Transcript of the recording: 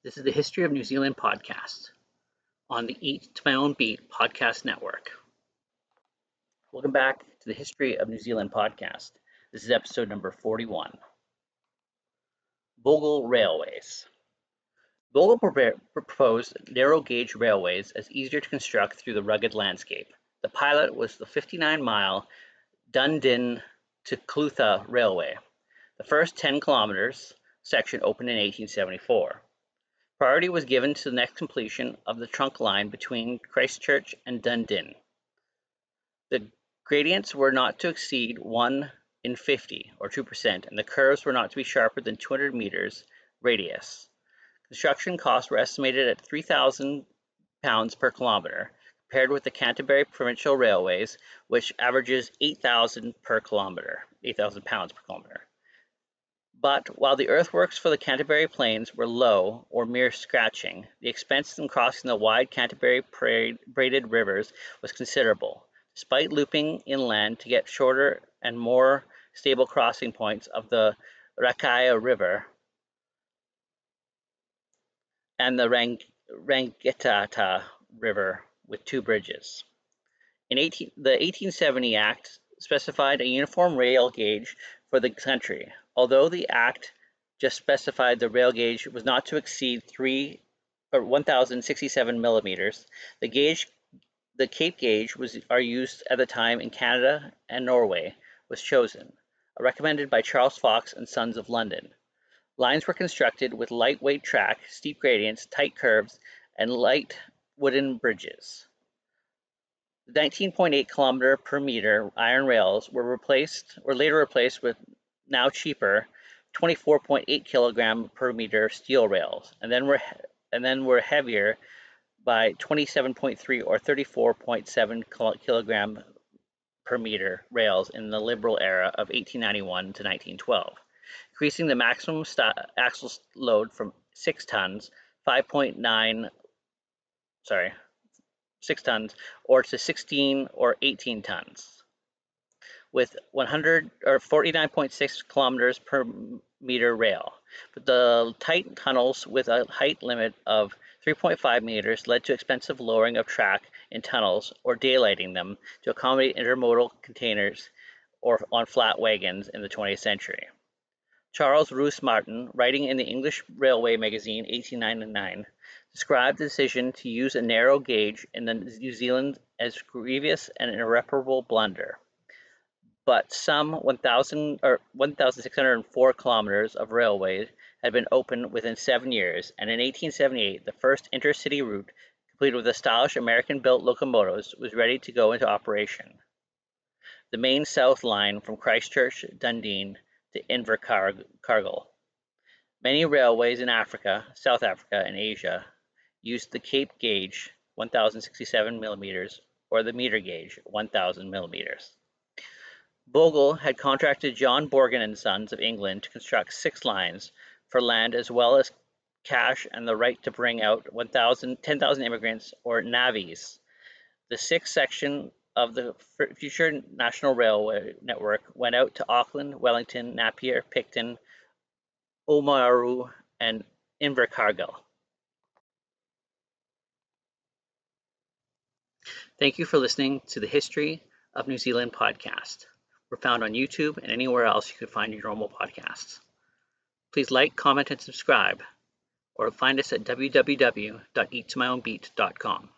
This is the History of New Zealand podcast on the Eat to My Own Beat podcast network. Welcome back to the History of New Zealand podcast. This is episode number 41. Vogel Railways. Vogel proposed narrow gauge railways as easier to construct through the rugged landscape. The pilot was the 59-mile Dunedin to Clutha Railway. The first 10 kilometers section opened in 1874. Priority was given to the next completion of the trunk line between Christchurch and Dunedin. The gradients were not to exceed 1 in 50, or 2%, and the curves were not to be sharper than 200 meters radius. Construction costs were estimated at £3,000 per kilometre, compared with the Canterbury Provincial Railways, which averages £8,000 per kilometre, £8,000 per kilometre. But while the earthworks for the Canterbury Plains were low or mere scratching, the expense in crossing the wide Canterbury braided rivers was considerable. Despite looping inland to get shorter and more stable crossing points of the Rakaia River and the Rangitata River with two bridges. The 1870 Act specified a uniform rail gauge for the country. Although the Act just specified the rail gauge was not to exceed 1,067 millimeters, the Cape gauge are used at the time in Canada and Norway was chosen, recommended by Charles Fox and Sons of London. Lines were constructed with lightweight track, steep gradients, tight curves, and light wooden bridges. The 19.8 kilometer per meter iron rails were later replaced with now cheaper 24.8 kilogram per meter steel rails, and then were heavier by 27.3 or 34.7 kilogram per meter rails in the Liberal era of 1891 to 1912, increasing the maximum axle load from 6 tons, or to 16 or 18 tons. With 49.6 kilometers per meter rail. But the tight tunnels with a height limit of 3.5 meters led to expensive lowering of track in tunnels or daylighting them to accommodate intermodal containers or on flat wagons in the 20th century. Charles Roos Martin, writing in the English Railway magazine 1899, described the decision to use a narrow gauge in New Zealand as grievous and irreparable blunder. But some 1,604 kilometers of railway had been opened within 7 years, and in 1878, the first intercity route, completed with the stylish American-built locomotives, was ready to go into operation. The main south line from Christchurch, Dunedin to Invercargill. Many railways in Africa, South Africa, and Asia used the Cape gauge, 1,067 millimeters, or the meter gauge, 1,000 millimeters. Vogel had contracted John Borgen and Sons of England to construct 6 lines for land as well as cash and the right to bring out 10,000 immigrants or navvies. The 6th section of the future National Railway network went out to Auckland, Wellington, Napier, Picton, Oamaru, and Invercargill. Thank you for listening to the History of New Zealand podcast. We're found on YouTube and anywhere else you could find your normal podcasts. Please like, comment, and subscribe, or find us at www.eattomyownbeat.com.